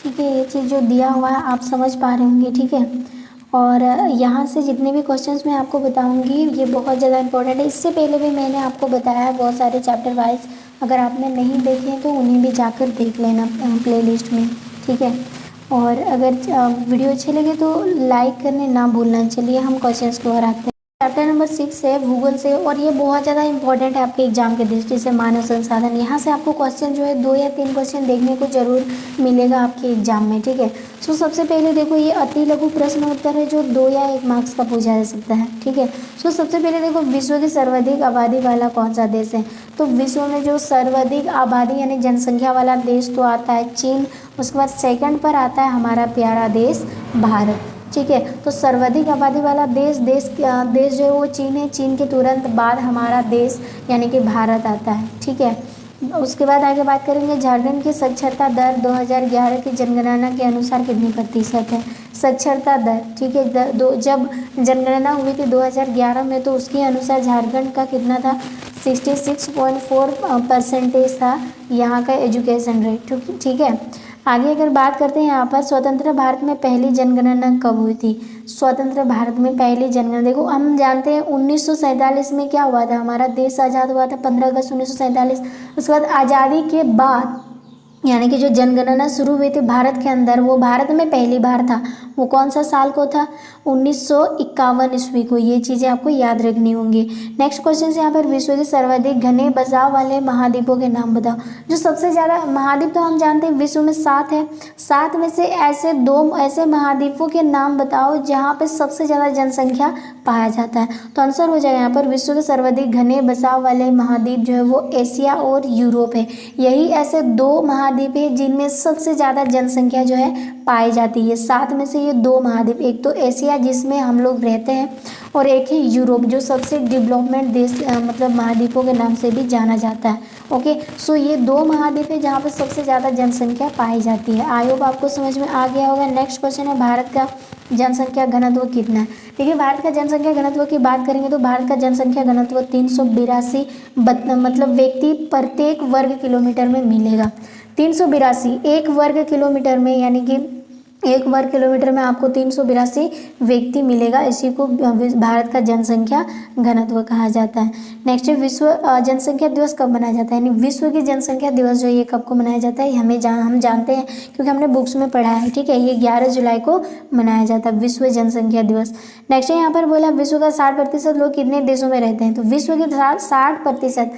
ठीक है, ये चीज़ जो दिया हुआ है आप समझ पा रहे होंगे, ठीक है। और यहाँ से जितने भी क्वेश्चंस मैं आपको बताऊंगी ये बहुत ज़्यादा इंपॉर्टेंट है। इससे पहले भी मैंने आपको बताया है बहुत सारे चैप्टर वाइज, अगर आपने नहीं देखे हैं तो उन्हें भी जाकर देख लेना प्लेलिस्ट में, ठीक है। और अगर वीडियो अच्छे लगे तो लाइक करने ना भूलना। चलिए हम क्वेश्चंस की ओर आते हैं। चैप्टर नंबर 6 है भूगोल से, और ये बहुत ज़्यादा इंपॉर्टेंट है आपके एग्जाम के दृष्टि से। मानव संसाधन, यहाँ से आपको क्वेश्चन जो है 2 या 3 क्वेश्चन देखने को जरूर मिलेगा आपके एग्जाम में, ठीक है। सो सबसे पहले देखो ये अति लघु प्रश्न उत्तर है जो 2 या 1 मार्क्स का पूछा जा सकता है, ठीक है। सो सबसे पहले देखो विश्व की सर्वाधिक आबादी वाला कौन सा देश है? तो विश्व में जो सर्वाधिक आबादी यानी जनसंख्या वाला देश तो आता है चीन, उसके बाद सेकंड पर आता है हमारा प्यारा देश भारत, ठीक है। तो सर्वाधिक आबादी वाला देश जो है वो चीन है। चीन के तुरंत बाद हमारा देश यानी कि भारत आता है, ठीक है। उसके बाद आगे बात करेंगे झारखंड की साक्षरता दर 2011 की जनगणना के अनुसार कितनी प्रतिशत है? साक्षरता दर, ठीक है। जब जनगणना हुई थी 2011 में तो उसके अनुसार झारखंड का कितना था? 66.4% था यहाँ का एजुकेशन रेट, ठीक है। आगे अगर बात करते हैं यहाँ पर स्वतंत्र भारत में पहली जनगणना कब हुई थी? स्वतंत्र भारत में पहली जनगणना, देखो हम जानते हैं 1947 में क्या हुआ था, हमारा देश आज़ाद हुआ था 15 अगस्त 1947। उसके बाद आज़ादी के बाद यानी कि जो जनगणना शुरू हुई थी भारत के अंदर, वो भारत में पहली बार था। वो कौन सा साल को था? 1951 ईस्वी को। ये चीज़ें आपको याद रखनी होंगी। नेक्स्ट क्वेश्चन से यहाँ पर विश्व के सर्वाधिक घने बसाव वाले महाद्वीपों के नाम बताओ। जो सबसे ज़्यादा महाद्वीप तो हम जानते हैं विश्व में 7 है, 7 में से ऐसे महाद्वीपों के नाम बताओ जहाँ पे सबसे ज़्यादा जनसंख्या पाया जाता है। तो आंसर हो जाएगा यहाँ पर विश्व के सर्वाधिक घने बसाव वाले महाद्वीप जो है वो एशिया और यूरोप है। यही ऐसे 2 महाद्वीप है जिनमें सबसे ज़्यादा जनसंख्या जो है पाई जाती है। 7 में से ये 2 महाद्वीप, एक तो एशिया जिसमें हम लोग रहते हैं और एक है यूरोप जो सबसे डेवलपमेंट देश मतलब महाद्वीपों के नाम से भी जाना जाता है। ओके, सो ये 2 महाद्वीप है जहाँ पर सबसे ज़्यादा जनसंख्या पाई जाती है। आई होप आपको समझ में आ गया होगा। नेक्स्ट क्वेश्चन है भारत का जनसंख्या घनत्व कितना है? देखिए भारत का जनसंख्या घनत्व की बात करेंगे तो भारत का जनसंख्या घनत्व 382 मतलब व्यक्ति प्रत्येक वर्ग किलोमीटर में मिलेगा। 382 एक वर्ग किलोमीटर में, यानी कि 1 वर्ग किलोमीटर में आपको 382 व्यक्ति मिलेगा। इसी को भारत का जनसंख्या घनत्व कहा जाता है। नेक्स्ट है विश्व जनसंख्या दिवस कब मनाया जाता है? यानी विश्व की जनसंख्या दिवस जो ये कब को मनाया जाता है? हम जानते हैं क्योंकि हमने बुक्स में पढ़ा है, ठीक है। ये 11 जुलाई को मनाया जाता है विश्व जनसंख्या दिवस। नेक्स्ट है यहाँ पर बोला विश्व का 60% लोग कितने देशों में रहते हैं? तो विश्व के 60%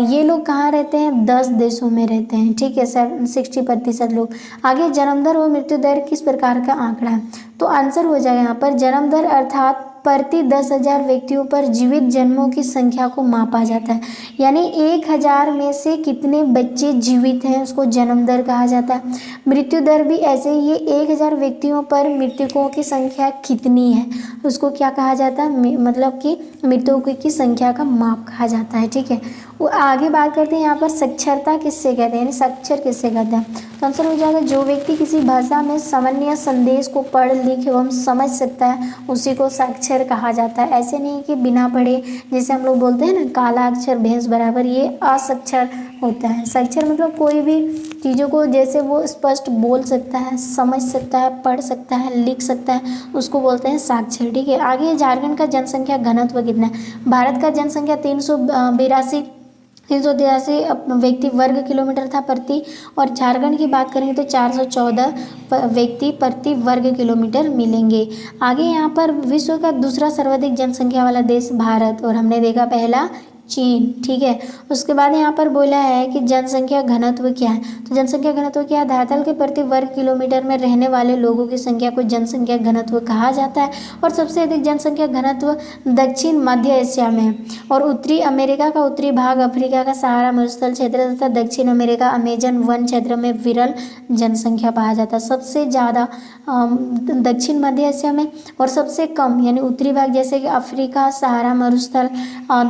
ये लोग कहाँ रहते हैं? 10 देशों में रहते हैं, ठीक है। 60% लोग। आगे जन्म दर और मृत्यु दर किस प्रकार का आंकड़ा है? तो आंसर हो जाएगा यहाँ पर जन्म दर अर्थात प्रति 10,000 व्यक्तियों पर जीवित जन्मों की संख्या को मापा जाता है। यानी 1000 में से कितने बच्चे जीवित हैं उसको जन्म दर कहा जाता है। मृत्यु दर भी ऐसे ही, ये 1000 व्यक्तियों पर मृतकों की संख्या कितनी है उसको क्या कहा जाता है? मतलब कि मृतकों की संख्या का माप कहा जाता है, ठीक है। वो आगे बात करते हैं यहाँ पर साक्षरता किससे कहते हैं, यानी साक्षर किससे कहते हैं? तो आंसर हो जाएगा जो व्यक्ति किसी भाषा में सामान्य संदेश को पढ़ लिख एवं समझ सकता है उसी को साक्षर कहा जाता है। ऐसे नहीं कि बिना पढ़े, जैसे हम लोग बोलते हैं ना काला अक्षर भैंस बराबर, ये असाक्षर होता है। साक्षर मतलब कोई भी चीज़ों को जैसे वो स्पष्ट बोल सकता है, समझ सकता है, पढ़ सकता है, लिख सकता है, उसको बोलते हैं साक्षर, ठीक है। आगे झारखंड का जनसंख्या घनत्व कितना है? भारत का जनसंख्या 382 व्यक्ति वर्ग किलोमीटर था प्रति, और झारखंड की बात करेंगे तो 414 व्यक्ति प्रति वर्ग किलोमीटर मिलेंगे। आगे यहाँ पर विश्व का दूसरा सर्वाधिक जनसंख्या वाला देश भारत, और हमने देखा पहला चीन, ठीक है। उसके बाद यहाँ पर बोला है कि जनसंख्या घनत्व क्या है? तो जनसंख्या घनत्व क्या है? धरातल के प्रति वर्ग किलोमीटर में रहने वाले लोगों की संख्या को जनसंख्या घनत्व कहा जाता है। और सबसे अधिक जनसंख्या घनत्व दक्षिण मध्य एशिया में है, और उत्तरी अमेरिका का उत्तरी भाग, अफ्रीका का सहारा मरुस्थल क्षेत्र तथा दक्षिण अमेरिका अमेजन वन क्षेत्र में विरल जनसंख्या पाया जाता है। सबसे ज़्यादा दक्षिण मध्य एशिया में, और सबसे कम यानी उत्तरी भाग जैसे कि अफ्रीका, सहारा मरुस्थल,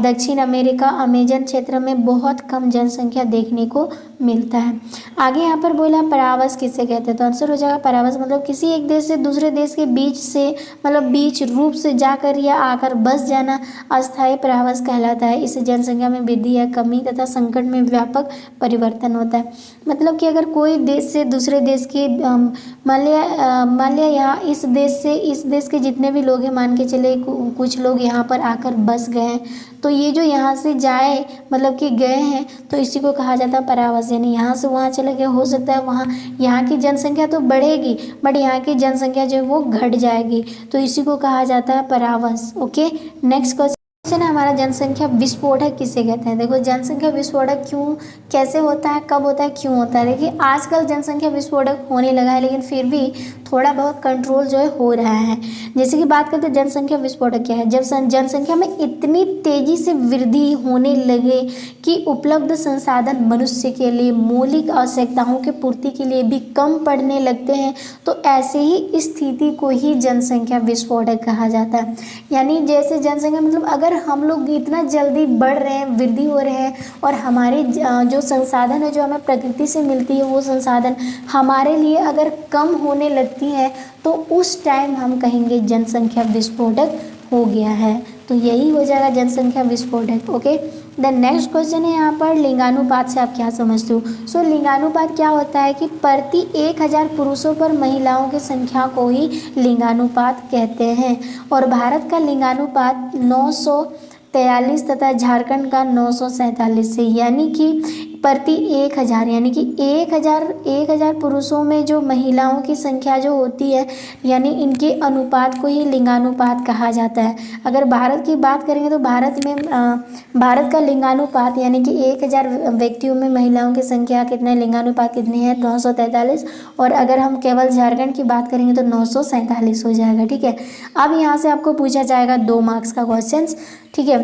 दक्षिण अमेरिका अमेजन क्षेत्र में बहुत कम जनसंख्या देखने को मिलता है। आगे यहाँ पर बोला परावास किसे कहते हैं, तो आंसर हो जाएगा परावास मतलब किसी एक देश से दूसरे देश के बीच से मतलब बीच रूप से जाकर या आकर बस जाना अस्थायी परावास कहलाता है। इससे जनसंख्या में वृद्धि या कमी तथा संकट में व्यापक परिवर्तन होता है। मतलब कि अगर कोई देश से दूसरे देश के मान लिया यहाँ इस देश से इस देश के जितने भी लोग हैं, मान के चले कुछ लोग यहाँ पर आकर बस गए हैं, तो ये जो यहाँ से जाए मतलब कि गए हैं तो इसी को कहा जाता है परावास। यानी यहाँ से वहाँ चले गए, हो सकता है वहाँ यहाँ की जनसंख्या तो बढ़ेगी बट यहाँ की जनसंख्या जो है वो घट जाएगी, तो इसी को कहा जाता है परावास। ओके, नेक्स्ट क्वेश्चन है हमारा जनसंख्या विस्फोटक किसे कहते हैं। देखो जनसंख्या विस्फोटक क्यों कैसे होता है, कब होता है, क्यों होता है। देखिए आजकल जनसंख्या विस्फोटक होने लगा है लेकिन फिर भी थोड़ा बहुत कंट्रोल जो है हो रहा है। जैसे कि बात करते हैं जनसंख्या विस्फोटक क्या है, जब जनसंख्या में इतनी तेजी से वृद्धि होने लगे कि उपलब्ध संसाधन मनुष्य के लिए मौलिक आवश्यकताओं की पूर्ति के लिए भी कम पड़ने लगते हैं, तो ऐसे ही स्थिति को ही जनसंख्या विस्फोटक कहा जाता है। यानी जैसे जनसंख्या मतलब अगर हम लोग इतना जल्दी बढ़ रहे हैं, वृद्धि हो रहे हैं और हमारे जो संसाधन है जो हमें प्रकृति से मिलती है वो संसाधन हमारे लिए अगर कम होने लगती है तो उस टाइम हम कहेंगे जनसंख्या विस्फोटक हो गया है। तो यही हो जाएगा जनसंख्या विस्फोटक। ओके, द नेक्स्ट क्वेश्चन है यहाँ पर लिंगानुपात से आप क्या समझते हो। सो लिंगानुपात क्या होता है कि प्रति 1000 पुरुषों पर महिलाओं की संख्या को ही लिंगानुपात कहते हैं। और भारत का लिंगानुपात 943 तथा झारखंड का 947 है। यानी कि प्रति 1000 यानी कि 1000 पुरुषों में जो महिलाओं की संख्या जो होती है यानी इनके अनुपात को ही लिंगानुपात कहा जाता है। अगर भारत की बात करेंगे तो भारत का लिंगानुपात यानी कि 1000 व्यक्तियों में महिलाओं की संख्या कितना है, लिंगानुपात कितनी है 943। और अगर हम केवल झारखंड की बात करेंगे तो 947 हो जाएगा। ठीक है, अब यहाँ से आपको पूछा जाएगा 2 मार्क्स का क्वेश्चन। ठीक है,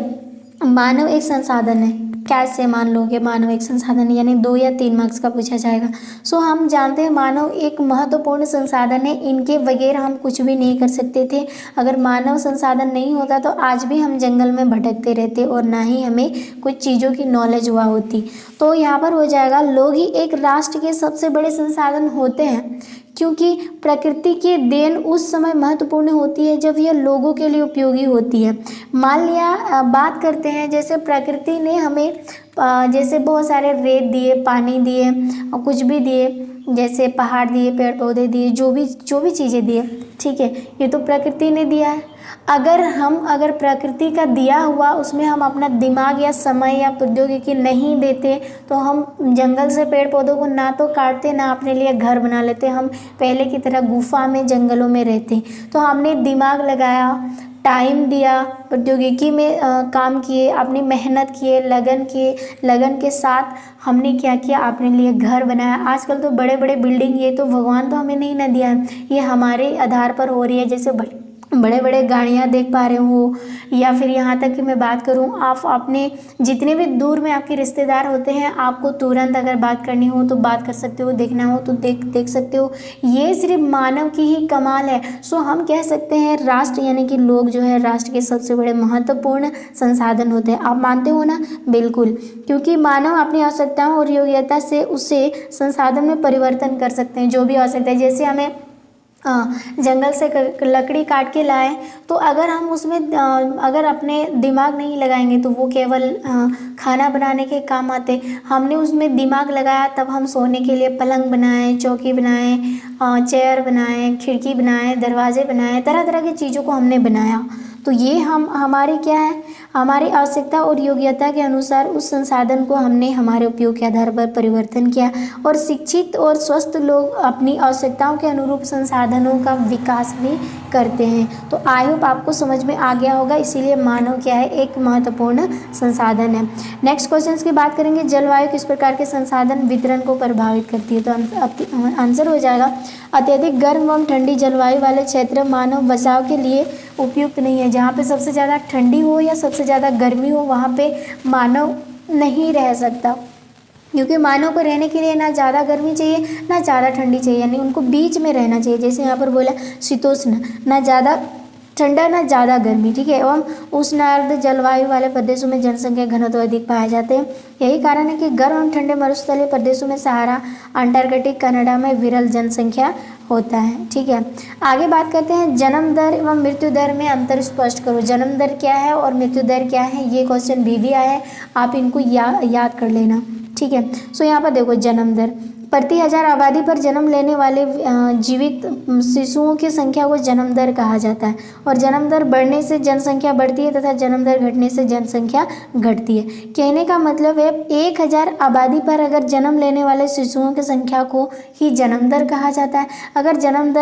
मानव एक संसाधन है, कैसे मान लोगे मानव एक संसाधन है, यानी 2 या 3 मार्क्स का पूछा जाएगा। सो हम जानते हैं मानव एक महत्वपूर्ण संसाधन है, इनके बगैर हम कुछ भी नहीं कर सकते थे। अगर मानव संसाधन नहीं होता तो आज भी हम जंगल में भटकते रहते और ना ही हमें कुछ चीज़ों की नॉलेज हुआ होती। तो यहाँ पर हो जाएगा लोग ही एक राष्ट्र के सबसे बड़े संसाधन होते हैं, क्योंकि प्रकृति की देन उस समय महत्वपूर्ण होती है जब यह लोगों के लिए उपयोगी होती है। मान लिया बात करते हैं जैसे प्रकृति ने हमें जैसे बहुत सारे रेत दिए, पानी दिए और कुछ भी दिए, जैसे पहाड़ दिए, पेड़ पौधे दिए, जो भी चीज़ें दिए, ठीक है, ये तो प्रकृति ने दिया है। अगर प्रकृति का दिया हुआ उसमें हम अपना दिमाग या समय या प्रौद्योगिकी नहीं देते तो हम जंगल से पेड़ पौधों को ना तो काटते ना अपने लिए घर बना लेते, हम पहले की तरह गुफा में जंगलों में रहते। तो हमने दिमाग लगाया, टाइम दिया, प्रौद्योगिकी में काम किए, अपनी मेहनत किए, लगन के साथ हमने क्या किया, अपने लिए घर बनाया। आजकल तो बड़े बड़े बिल्डिंग, ये तो भगवान तो हमें नहीं ना दिया है, ये हमारे आधार पर हो रही है। जैसे बड़े बड़े गाड़ियाँ देख पा रहे हो, या फिर यहाँ तक कि मैं बात करूँ, आप अपने जितने भी दूर में आपके रिश्तेदार होते हैं, आपको तुरंत अगर बात करनी हो तो बात कर सकते हो, देखना हो तो देख सकते हो। ये सिर्फ मानव की ही कमाल है। सो हम कह सकते हैं राष्ट्र यानी कि लोग जो है राष्ट्र के सबसे बड़े महत्वपूर्ण संसाधन होते हैं। आप मानते हो ना? बिल्कुल, क्योंकि मानव अपनी आवश्यकताओं और योग्यता से उसे संसाधन में परिवर्तन कर सकते हैं, जो भी आवश्यकता है। जैसे हमें जंगल से लकड़ी काट के लाए तो अगर हम उसमें अगर अपने दिमाग नहीं लगाएंगे तो वो केवल खाना बनाने के काम आते। हमने उसमें दिमाग लगाया तब हम सोने के लिए पलंग बनाए, चौकी बनाए, चेयर बनाए, खिड़की बनाए, दरवाजे बनाए, तरह तरह की चीज़ों को हमने बनाया। तो ये हमारे क्या है, हमारी आवश्यकता और योग्यता के अनुसार उस संसाधन को हमने हमारे उपयोग के आधार पर परिवर्तन किया। और शिक्षित और स्वस्थ लोग अपनी आवश्यकताओं के अनुरूप संसाधनों का विकास भी करते हैं। तो आई होप आपको समझ में आ गया होगा, इसीलिए मानव क्या है, एक महत्वपूर्ण संसाधन है। नेक्स्ट क्वेश्चन की बात करेंगे, जलवायु किस प्रकार के संसाधन वितरण को प्रभावित करती है। तो आंसर हो जाएगा अत्यधिक गर्म एवं ठंडी जलवायु वाले क्षेत्र मानव बचाव के लिए उपयुक्त नहीं है। जहाँ पे सबसे ज़्यादा ठंडी हो या सबसे ज़्यादा गर्मी हो वहाँ पे मानव नहीं रह सकता, क्योंकि मानव को रहने के लिए ना ज़्यादा गर्मी चाहिए ना ज़्यादा ठंडी चाहिए, यानी उनको बीच में रहना चाहिए। जैसे यहाँ पर बोला शीतोष्ण, ना ज़्यादा ठंडा ना ज़्यादा गर्मी, ठीक है, एवं उष्णार्द्र जलवायु वाले प्रदेशों में जनसंख्या घनत्व अधिक पाए जाते हैं। यही कारण है कि गर्म एवं ठंडे मरुस्थलीय प्रदेशों में सहारा, अंटार्कटिक, कनाडा में विरल जनसंख्या होता है, ठीक है। आगे बात करते हैं जन्म दर एवं मृत्यु दर में अंतर स्पष्ट करो। जन्म दर क्या है और मृत्यु दर क्या है, ये क्वेश्चन भी आया है, आप इनको याद कर लेना, ठीक है। सो यहाँ पर देखो जन्म दर, प्रति हजार आबादी पर जन्म लेने वाले जीवित शिशुओं की संख्या को जन्म दर कहा जाता है। और जन्म दर बढ़ने से जनसंख्या बढ़ती है तथा जन्म दर घटने से जनसंख्या घटती है। कहने का मतलब है 1000 आबादी पर अगर जन्म लेने वाले शिशुओं की संख्या को ही जन्म दर कहा जाता है। अगर जन्म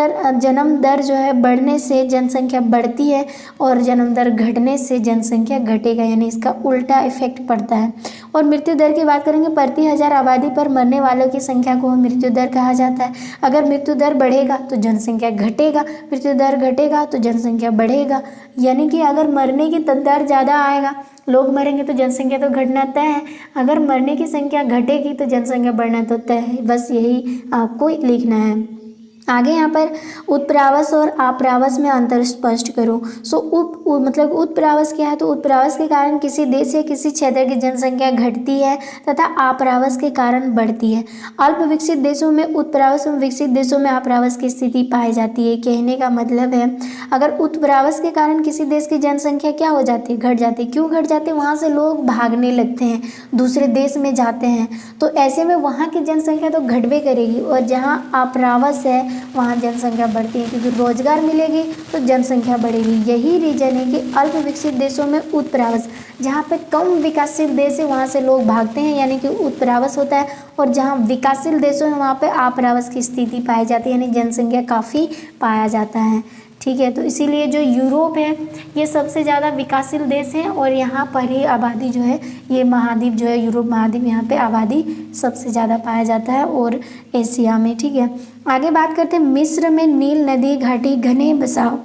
दर जो है बढ़ने से जनसंख्या बढ़ती है और जन्म दर घटने से जनसंख्या घटेगा, यानी इसका उल्टा इफेक्ट पड़ता है। और मृत्यु दर की बात करेंगे, प्रति हजार आबादी पर मरने वालों की संख्या को मृत्यु दर कहा जाता है। अगर मृत्यु दर बढ़ेगा तो जनसंख्या घटेगा, मृत्यु दर घटेगा तो जनसंख्या बढ़ेगा, यानी कि अगर मरने की दर ज़्यादा आएगा, लोग मरेंगे तो जनसंख्या तो घटना तय है, अगर मरने की संख्या घटेगी तो जनसंख्या बढ़ना तो तय है। बस यही आपको लिखना है। आगे यहाँ पर उत्प्रावस और आप्रावस में अंतर स्पष्ट करो। मतलब उत्प्रावस क्या है, तो उत्प्रावस के कारण किसी देश या किसी क्षेत्र की जनसंख्या घटती है तथा आप्रावस के कारण बढ़ती है। अल्प विकसित देशों में उत्प्रावस और विकसित देशों में आप्रावस की स्थिति पाई जाती है। कहने का मतलब है अगर उत्प्रावस के कारण किसी देश की जनसंख्या क्या हो जाती है, घट जाती है। क्यों घट जाती है, वहाँ से लोग भागने लगते हैं, दूसरे देश में जाते हैं, तो ऐसे में वहाँ की जनसंख्या तो घटबे करेगी। और जहाँ आप्रावस है वहाँ जनसंख्या बढ़ती है, क्योंकि रोजगार मिलेगी तो जनसंख्या बढ़ेगी। यही रीजन है कि अल्प विकसित देशों में उत्प्रावस, जहाँ पे कम विकासशील देश है वहाँ से लोग भागते हैं, यानी कि उत्प्रावस होता है। और जहाँ विकासशील देशों है वहाँ पे आप्रावस की स्थिति पाई जाती है, यानी जनसंख्या काफ़ी पाया जाता है, ठीक है। तो इसीलिए जो यूरोप है ये सबसे ज़्यादा विकासशील देश है और यहाँ पर ही आबादी जो है, ये महाद्वीप जो है यूरोप महाद्वीप, यहाँ पे आबादी सबसे ज़्यादा पाया जाता है, और एशिया में, ठीक है। आगे बात करते हैं मिस्र में नील नदी घाटी घने बसाव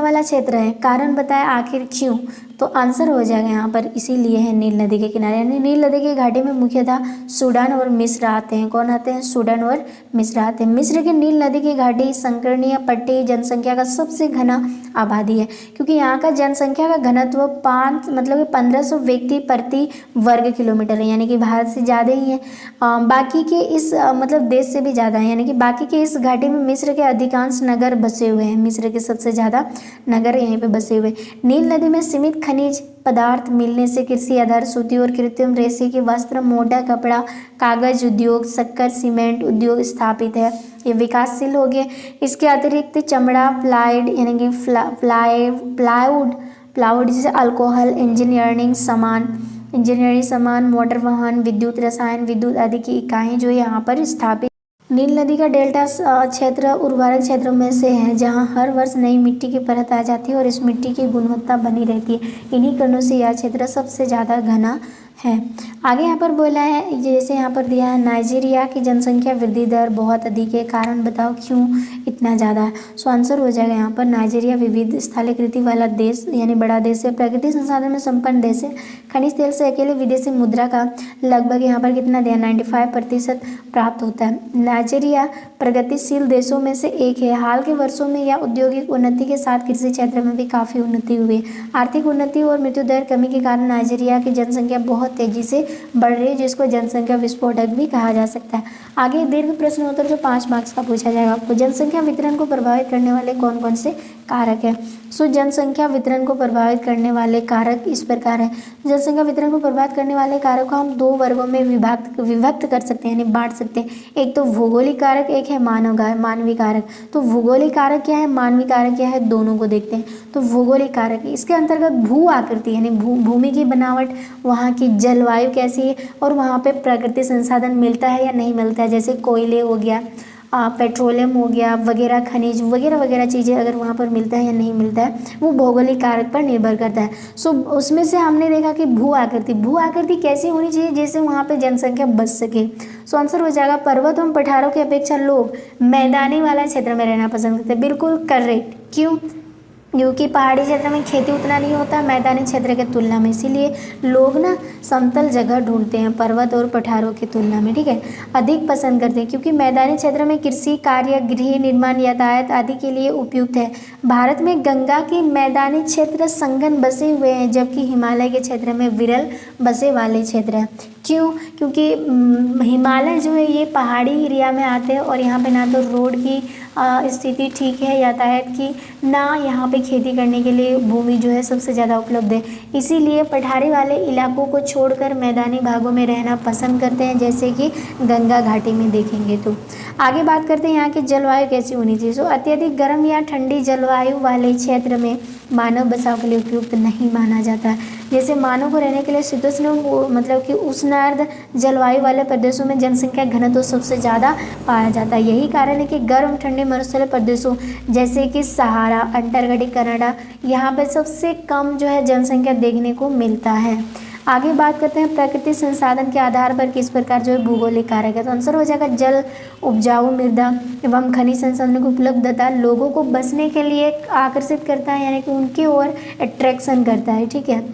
वाला क्षेत्र है। कारण बताए आखिर क्यों, तो आंसर हो जाएगा यहाँ पर, इसीलिए है नील नदी के किनारे, यानी नील नदी की घाटी में मुख्यतः सूडान और मिस्र आते हैं। कौन आते हैं, सूडान और मिस्र आते हैं। मिस्र की नील नदी की घाटी संकीर्णीय पट्टी जनसंख्या का सबसे घना आबादी है, क्योंकि यहाँ का जनसंख्या का घनत्व 1500 व्यक्ति प्रति वर्ग किलोमीटर है, यानी कि भारत से ज़्यादा ही है। बाकी के इस देश से भी ज़्यादा है, यानी कि बाकी के इस घाटी में मिस्र के अधिकांश नगर बसे हुए हैं। मिस्र के सबसे ज़्यादा नगर यहीं पे बसे हुए। नील नदी में सीमित खनिज पदार्थ मिलने से कृषि आधार सूती और कृत्रिम रेशे के वस्त्र, मोटा कपड़ा, कागज उद्योग, शक्कर, सीमेंट उद्योग स्थापित है, ये विकासशील हो गए। इसके अतिरिक्त चमड़ा, प्लाइड यानी कि प्लाईवुड जैसे अल्कोहल, इंजीनियरिंग सामान, मोटर वाहन, विद्युत, रसायन, विद्युत आदि की इकाइयाँ जो यहाँ पर स्थापित। नील नदी का डेल्टा क्षेत्र उर्वरक क्षेत्रों में से है, जहां हर वर्ष नई मिट्टी की परत आ जाती है और इस मिट्टी की गुणवत्ता बनी रहती है। इन्हीं कारणों से यह क्षेत्र सबसे ज़्यादा घना है। आगे यहाँ पर बोला है, जैसे यहाँ पर दिया है, नाइजीरिया की जनसंख्या वृद्धि दर बहुत अधिक है। कारण बताओ क्यों इतना ज़्यादा है। सो आंसर हो जाएगा यहाँ पर, नाइजीरिया विविध स्थलाकृति वाला देश यानी बड़ा देश है, प्राकृतिक संसाधन में संपन्न देश है। खनिज तेल से अकेले विदेशी मुद्रा का लगभग यहाँ पर कितना दिया, 95% प्राप्त होता है। नाइजीरिया प्रगतिशील देशों में से एक है। हाल के वर्षों में या औद्योगिक उन्नति के साथ कृषि क्षेत्र में भी काफ़ी उन्नति हुई है। आर्थिक उन्नति और मृत्यु दर कमी के कारण नाइजीरिया की जनसंख्या बहुत तेजी से बढ़ रही है, जिसको जनसंख्या विस्फोटक भी कहा जा सकता है। आगे दीर्घ प्रश्न उत्तर जो 5 मार्क्स का पूछा जाएगा आपको। जनसंख्या वितरण को प्रभावित करने वाले कौन कौन से कारक है। सो जनसंख्या वितरण को प्रभावित करने वाले कारक इस प्रकार है। जनसंख्या वितरण को प्रभावित करने वाले कारक को हम 2 वर्गों में विभक्त कर सकते हैं, यानी बांट सकते हैं। एक तो भौगोलिक कारक, एक है मानवीय कारक। तो भौगोलिक कारक क्या है, मानवीय कारक क्या है, दोनों को देखते हैं। तो भौगोलिक कारक इसके अंतर्गत भू आकृति यानी भूमि की बनावट, वहाँ की जलवायु कैसी है और वहाँ पे प्राकृतिक संसाधन मिलता है या नहीं मिलता है, जैसे कोयले हो गया, पेट्रोलियम हो गया वगैरह, खनिज वगैरह चीज़ें अगर वहाँ पर मिलता है या नहीं मिलता है, वो भौगोलिक कारक पर निर्भर करता है। सो उसमें से हमने देखा कि भू आकृति कैसी होनी चाहिए जिससे वहाँ पे जनसंख्या बच सके। सो आंसर हो जाएगा, पर्वत एवं पठारों की अपेक्षा लोग मैदानी वाला क्षेत्र में रहना पसंद करते हैं। बिल्कुल करेक्ट। क्यों, क्योंकि पहाड़ी क्षेत्र में खेती उतना नहीं होता मैदानी क्षेत्र के तुलना में, इसीलिए लोग ना समतल जगह ढूंढते हैं पर्वत और पठारों की तुलना में, ठीक है, अधिक पसंद करते हैं, क्योंकि मैदानी क्षेत्र में कृषि कार्य, गृह निर्माण, यातायात आदि के लिए उपयुक्त है। भारत में गंगा के मैदानी क्षेत्र संघन बसे हुए हैं, जबकि हिमालय के क्षेत्र में विरल बसे वाले क्षेत्र हैं। क्यों? क्योंकि हिमालय जो है ये पहाड़ी एरिया में आते हैं और यहाँ पे ना तो रोड की स्थिति ठीक है यातायात की, ना यहाँ पे खेती करने के लिए भूमि जो है सबसे ज़्यादा उपलब्ध है, इसीलिए पठारी वाले इलाकों को छोड़कर मैदानी भागों में रहना पसंद करते हैं, जैसे कि गंगा घाटी में देखेंगे। तो आगे बात करते हैं यहाँ की जलवायु कैसी होनी चाहिए। तो अत्यधिक गर्म या ठंडी जलवायु वाले क्षेत्र में मानव बसाव के लिए उपयुक्त नहीं माना जाता है। जैसे मानव को रहने के लिए शीतोष्ण मतलब कि उष्णार्ध जलवायु वाले प्रदेशों में जनसंख्या घनत्व सबसे ज़्यादा पाया जाता है। यही कारण है कि गर्म ठंडे मरुस्थलीय प्रदेशों जैसे कि सहारा, अंटार्कटिक, कनाडा, यहाँ पर सबसे कम जो है जनसंख्या देखने को मिलता है। आगे बात करते हैं प्राकृतिक संसाधन के आधार पर किस प्रकार जो है भूगोलिक कारक है। तो आंसर हो जाएगा जल, उपजाऊ मृदा एवं खनिज संसाधनों की उपलब्धता लोगों को बसने के लिए आकर्षित करता है, यानी कि उनकी ओर अट्रैक्शन करता है, ठीक है।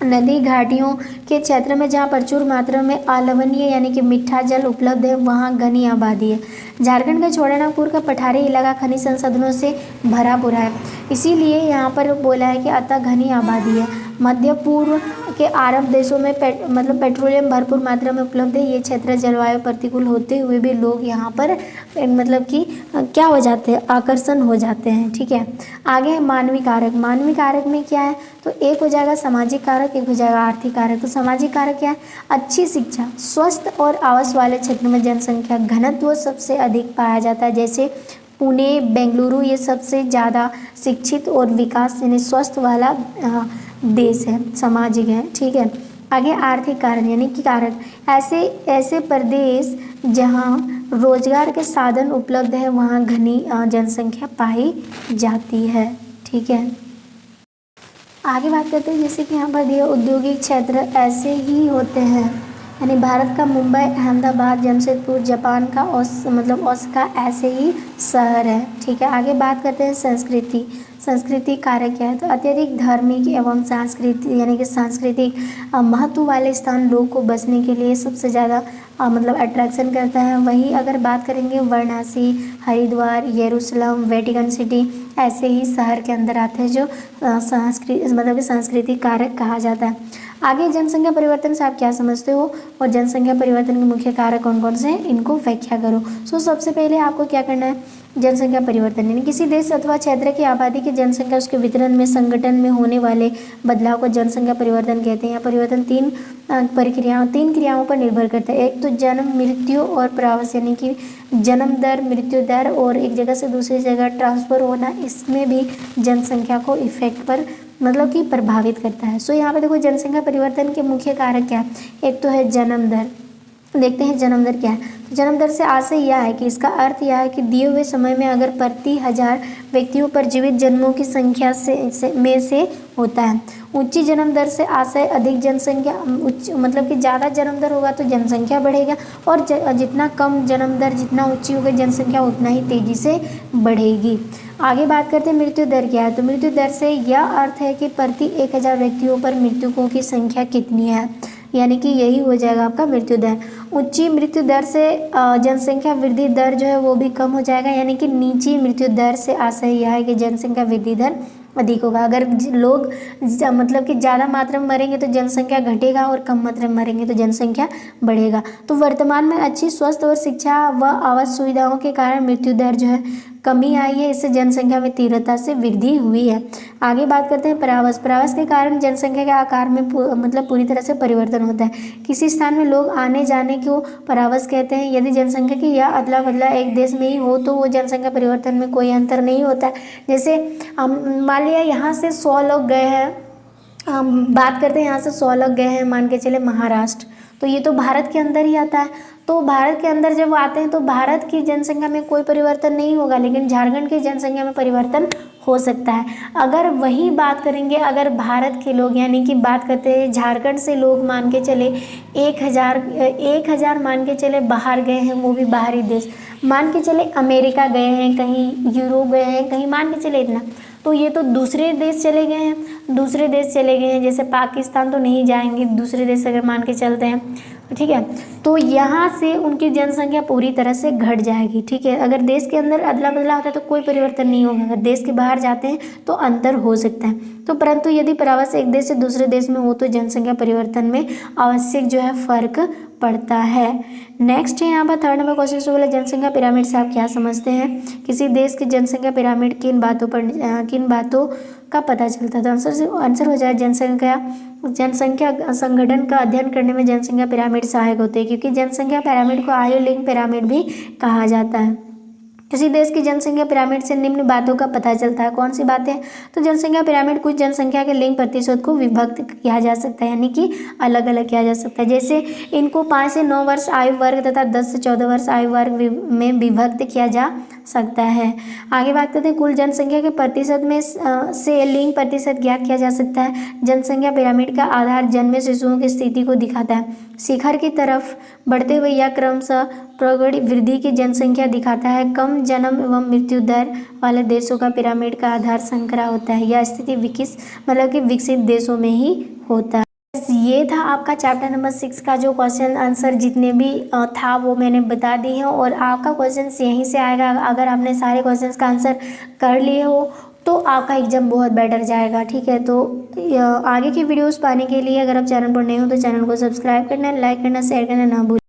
नदी घाटियों के क्षेत्र में जहाँ प्रचुर मात्रा में अलवणीय यानी कि मीठा जल उपलब्ध है वहाँ घनी आबादी है। झारखंड का छोटानागपुर का पठारी इलाका खनिज संसाधनों से भरा पूरा है, इसीलिए यहाँ पर बोला है कि अतः घनी आबादी है। मध्य पूर्व के अरब देशों में पेट्रोलियम भरपूर मात्रा में उपलब्ध है। ये क्षेत्र जलवायु प्रतिकूल होते हुए भी लोग यहाँ पर मतलब कि क्या हो जाते हैं, आकर्षण हो जाते हैं, ठीक है। आगे है मानवीय कारक। मानवीय कारक में क्या है, तो एक हो जाएगा सामाजिक कारक, एक हो जाएगा आर्थिक कारक। तो सामाजिक कारक क्या है, अच्छी शिक्षा, स्वस्थ और आवास वाले क्षेत्र में जनसंख्या घनत्व सबसे अधिक पाया जाता है, जैसे पुणे, बेंगलुरु, ये सबसे ज़्यादा शिक्षित और विकास यानी स्वस्थ वाला देश है, सामाजिक है, ठीक है। आगे आर्थिक कारण यानी कि कारक, ऐसे प्रदेश जहाँ रोजगार के साधन उपलब्ध है वहाँ घनी जनसंख्या पाई जाती है, ठीक है। आगे बात करते हैं जैसे कि यहाँ पर दिए औद्योगिक क्षेत्र ऐसे ही होते हैं, यानी भारत का मुंबई, अहमदाबाद, जमशेदपुर, जापान का ओसाका ऐसे ही शहर है, ठीक है। आगे बात करते हैं संस्कृति। संस्कृति कारक क्या है, तो अत्यधिक धार्मिक एवं सांस्कृतिक महत्व वाले स्थान लोग को बसने के लिए सबसे ज़्यादा अट्रैक्शन करता है। वहीं अगर बात करेंगे वाराणसी, हरिद्वार, यरूशलेम, वेटिकन सिटी ऐसे ही शहर के अंदर आते हैं जो सांस्कृतिक कारक कहा जाता है। आगे जनसंख्या परिवर्तन से आप क्या समझते हो और जनसंख्या परिवर्तन के मुख्य कारक कौन कौन से हैं, इनको व्याख्या करो। सबसे पहले आपको क्या करना है, जनसंख्या परिवर्तन यानी किसी देश अथवा क्षेत्र की आबादी की जनसंख्या उसके वितरण में, संगठन में होने वाले बदलाव को जनसंख्या परिवर्तन कहते हैं। यह परिवर्तन तीन क्रियाओं पर निर्भर करता है। एक तो जन्म, मृत्यु और प्रवास, यानी कि जन्म दर, मृत्यु दर और एक जगह से दूसरी जगह ट्रांसफ़र होना, इसमें भी जनसंख्या को इफेक्ट पर कि प्रभावित करता है। यहाँ पे देखो जनसंख्या परिवर्तन के मुख्य कारक क्या है, एक तो है जन्म दर। देखते हैं जन्म दर क्या है। तो जन्म दर से आशय यह है कि इसका अर्थ यह है कि दिए हुए समय में अगर प्रति 1000 व्यक्तियों पर जीवित जन्मों की संख्या से होता है। ऊंची जन्म दर से आशय अधिक जनसंख्या, कि ज़्यादा जन्म दर होगा तो जनसंख्या बढ़ेगा, और जितना कम जन्म दर, जितना ऊंची होगी जनसंख्या उतना ही तेज़ी से बढ़ेगी। आगे बात करते हैं मृत्यु दर क्या है। तो मृत्यु दर से यह अर्थ है कि प्रति 1000 व्यक्तियों पर मृतकों की संख्या कितनी है, यानी कि यही हो जाएगा आपका मृत्यु दर। ऊंची मृत्यु दर से जनसंख्या वृद्धि दर जो है वो भी कम हो जाएगा, यानी कि नीची मृत्यु दर से आशय यह है कि जनसंख्या वृद्धि दर अधिक होगा। अगर लोग कि ज़्यादा मात्रा में मरेंगे तो जनसंख्या घटेगा और कम मात्रा में मरेंगे तो जनसंख्या बढ़ेगा। तो वर्तमान में अच्छी स्वास्थ्य और शिक्षा व आवास सुविधाओं के कारण मृत्यु दर जो है कमी आई है, इससे जनसंख्या में तीव्रता से वृद्धि हुई है। आगे बात करते हैं प्रवास। प्रवास के कारण जनसंख्या के आकार में पूरी तरह से परिवर्तन होता है। किसी स्थान में लोग आने जाने को प्रवास कहते हैं। यदि जनसंख्या की यह अदला बदला एक देश में ही हो तो वो जनसंख्या परिवर्तन में कोई अंतर नहीं होता है। जैसे मान लिया यहाँ से 100 लोग गए हैं, बात करते हैं यहाँ से 100 लोग गए हैं मान के चले महाराष्ट्र, तो ये तो भारत के अंदर ही आता है। तो भारत के अंदर जब आते हैं तो भारत की जनसंख्या में कोई परिवर्तन नहीं होगा, लेकिन झारखंड की जनसंख्या में परिवर्तन हो सकता है। अगर वही बात करेंगे, अगर भारत के लोग यानी कि बात करते हैं झारखंड से लोग मान के चले 1000 मान के चले बाहर गए हैं, वो भी बाहरी देश, मान के चले अमेरिका गए हैं, कहीं यूरोप गए हैं, कहीं मान के चले इतना, तो ये तो दूसरे देश चले गए हैं, दूसरे देश चले गए हैं, जैसे पाकिस्तान तो नहीं जाएंगे, दूसरे देश अगर मान के चलते हैं, ठीक है। तो यहाँ से उनकी जनसंख्या पूरी तरह से घट जाएगी, ठीक है। अगर देश के अंदर अदला बदला होता है तो कोई परिवर्तन नहीं होगा, अगर देश के बाहर जाते हैं तो अंतर हो सकता है। तो परंतु यदि प्रवास एक देश से दूसरे देश में हो तो जनसंख्या परिवर्तन में आवश्यक जो है फर्क पड़ता है। नेक्स्ट है यहाँ पर थर्ड नंबर क्वेश्चन से बोला जनसंख्या पिरामिड से आप क्या समझते हैं, किसी देश की जनसंख्या पिरामिड किन बातों का पता चलता है। तो आंसर हो जाए जनसंख्या संगठन का अध्ययन करने में जनसंख्या पिरामिड सहायक होते हैं, क्योंकि जनसंख्या पिरामिड को आयु लिंक पिरामिड भी कहा जाता है। किसी देश की जनसंख्या पिरामिड से निम्न बातों का पता चलता है, कौन सी बातें, तो जनसंख्या पिरामिड कुछ जनसंख्या के लिंग प्रतिशत को विभक्त किया जा सकता है, यानी कि अलग अलग किया जा सकता है। जैसे इनको 5 से 9 वर्ष आयु वर्ग तथा 10 से 14 वर्ष आयु वर्ग में विभक्त किया जा सकता है। आगे बात करते हैं कुल जनसंख्या के प्रतिशत में से लिंग प्रतिशत ज्ञात किया जा सकता है। जनसंख्या पिरामिड का आधार जन्मे शिशुओं की स्थिति को दिखाता है, शिखर की तरफ बढ़ते हुए या क्रमशः प्रगढ़ वृद्धि की जनसंख्या दिखाता है। कम जन्म एवं मृत्यु दर वाले देशों का पिरामिड का आधार संकरा होता है। यह स्थिति विकसित देशों में ही होता है। ये था आपका चैप्टर नंबर 6 का जो क्वेश्चन आंसर जितने भी था वो मैंने बता दी है, और आपका क्वेश्चन यहीं से आएगा। अगर आपने सारे क्वेश्चंस का आंसर कर लिए हो तो आपका एग्जाम बहुत बेटर जाएगा, ठीक है। तो आगे की वीडियोस पाने के लिए अगर आप चैनल पर नए हो तो चैनल को सब्सक्राइब करना, लाइक करना, शेयर करना ना भूलें।